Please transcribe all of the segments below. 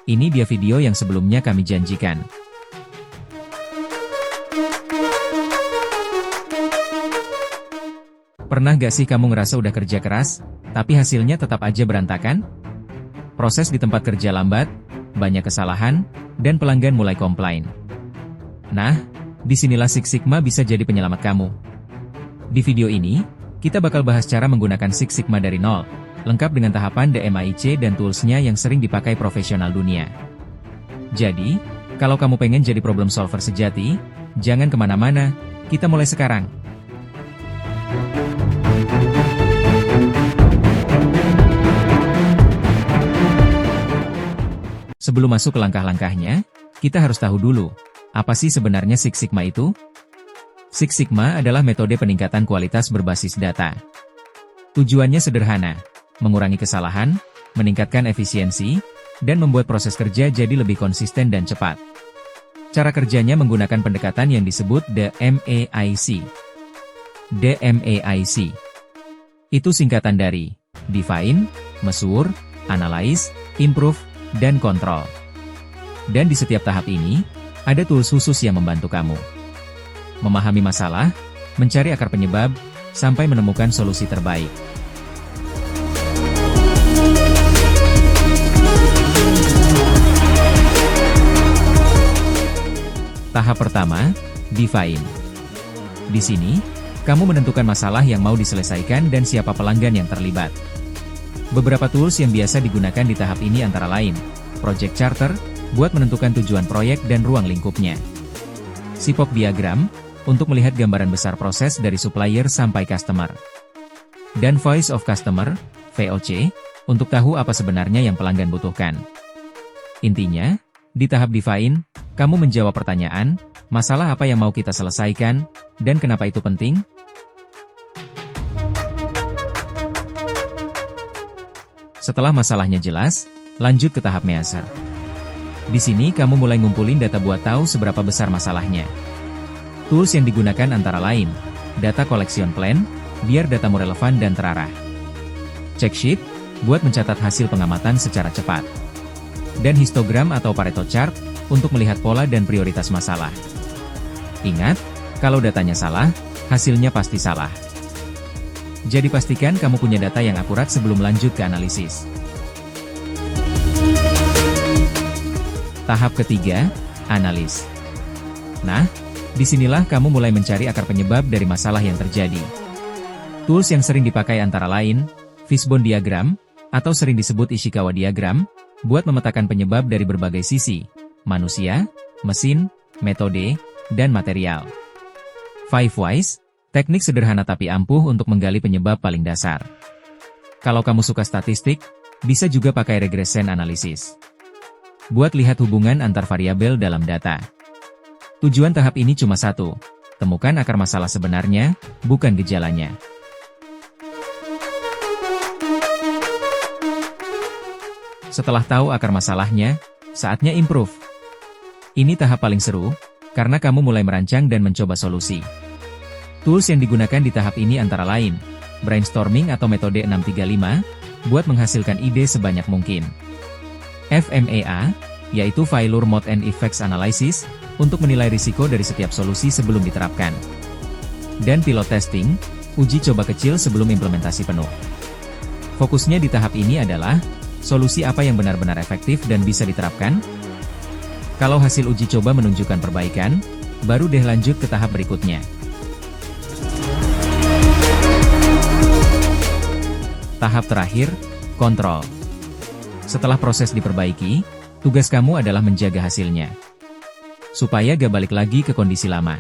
Ini dia video yang sebelumnya kami janjikan. Pernah gak sih kamu ngerasa udah kerja keras, tapi hasilnya tetap aja berantakan? Proses di tempat kerja lambat, banyak kesalahan, dan pelanggan mulai komplain. Nah, disinilah Six Sigma bisa jadi penyelamat kamu. Di video ini, kita bakal bahas cara menggunakan Six Sigma dari nol, lengkap dengan tahapan DMAIC dan toolsnya yang sering dipakai profesional dunia. Jadi, kalau kamu pengen jadi problem solver sejati, jangan kemana-mana, kita mulai sekarang. Sebelum masuk ke langkah-langkahnya, kita harus tahu dulu, apa sih sebenarnya Six Sigma itu? Six Sigma adalah metode peningkatan kualitas berbasis data. Tujuannya sederhana, mengurangi kesalahan, meningkatkan efisiensi, dan membuat proses kerja jadi lebih konsisten dan cepat. Cara kerjanya menggunakan pendekatan yang disebut DMAIC. DMAIC itu singkatan dari Define, Measure, Analyze, Improve, dan Control. Dan di setiap tahap ini, ada tools khusus yang membantu kamu memahami masalah, mencari akar penyebab, sampai menemukan solusi terbaik. Tahap pertama, Define. Di sini, kamu menentukan masalah yang mau diselesaikan dan siapa pelanggan yang terlibat. Beberapa tools yang biasa digunakan di tahap ini antara lain, Project Charter, buat menentukan tujuan proyek dan ruang lingkupnya. Sipok Diagram, untuk melihat gambaran besar proses dari supplier sampai customer. Dan Voice of Customer, VOC, untuk tahu apa sebenarnya yang pelanggan butuhkan. Intinya, di tahap Define, kamu menjawab pertanyaan, masalah apa yang mau kita selesaikan, dan kenapa itu penting? Setelah masalahnya jelas, lanjut ke tahap Measure. Di sini kamu mulai ngumpulin data buat tahu seberapa besar masalahnya. Tools yang digunakan antara lain, Data Collection Plan, biar datamu relevan dan terarah. Check Sheet, buat mencatat hasil pengamatan secara cepat. Dan histogram atau Pareto Chart, untuk melihat pola dan prioritas masalah. Ingat, kalau datanya salah, hasilnya pasti salah. Jadi pastikan kamu punya data yang akurat sebelum lanjut ke analisis. Tahap ketiga, Analis. Nah, disinilah kamu mulai mencari akar penyebab dari masalah yang terjadi. Tools yang sering dipakai antara lain, Fishbone Diagram, atau sering disebut Ishikawa Diagram, buat memetakan penyebab dari berbagai sisi, manusia, mesin, metode, dan material. Five Whys, teknik sederhana tapi ampuh untuk menggali penyebab paling dasar. Kalau kamu suka statistik, bisa juga pakai regression analysis. Buat lihat hubungan antar variabel dalam data. Tujuan tahap ini cuma satu, temukan akar masalah sebenarnya, bukan gejalanya. Setelah tahu akar masalahnya, saatnya improve. Ini tahap paling seru, karena kamu mulai merancang dan mencoba solusi. Tools yang digunakan di tahap ini antara lain, brainstorming atau metode 635, buat menghasilkan ide sebanyak mungkin. FMEA, yaitu Failure Mode and Effects Analysis, untuk menilai risiko dari setiap solusi sebelum diterapkan. Dan pilot testing, uji coba kecil sebelum implementasi penuh. Fokusnya di tahap ini adalah, solusi apa yang benar-benar efektif dan bisa diterapkan? Kalau hasil uji coba menunjukkan perbaikan, baru deh lanjut ke tahap berikutnya. Tahap terakhir, Kontrol. Setelah proses diperbaiki, tugas kamu adalah menjaga hasilnya, supaya gak balik lagi ke kondisi lama.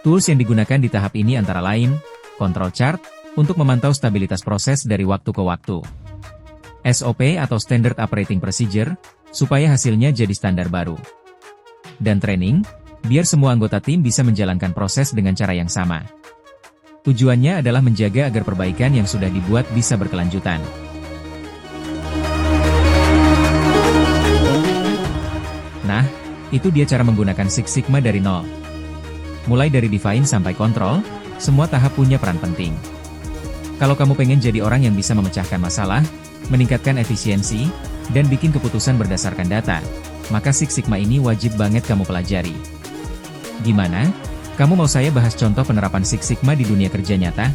Tools yang digunakan di tahap ini antara lain, Control Chart, untuk memantau stabilitas proses dari waktu ke waktu. SOP atau Standard Operating Procedure, supaya hasilnya jadi standar baru. Dan training, biar semua anggota tim bisa menjalankan proses dengan cara yang sama. Tujuannya adalah menjaga agar perbaikan yang sudah dibuat bisa berkelanjutan. Nah, itu dia cara menggunakan Six Sigma dari nol. Mulai dari Define sampai Control, semua tahap punya peran penting. Kalau kamu pengen jadi orang yang bisa memecahkan masalah, meningkatkan efisiensi, dan bikin keputusan berdasarkan data, maka Six Sigma ini wajib banget kamu pelajari. Gimana? Kamu mau saya bahas contoh penerapan Six Sigma di dunia kerja nyata?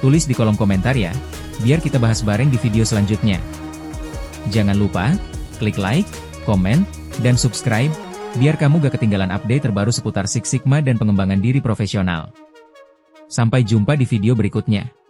Tulis di kolom komentar ya, biar kita bahas bareng di video selanjutnya. Jangan lupa, klik like, komen, dan subscribe, biar kamu gak ketinggalan update terbaru seputar Six Sigma dan pengembangan diri profesional. Sampai jumpa di video berikutnya.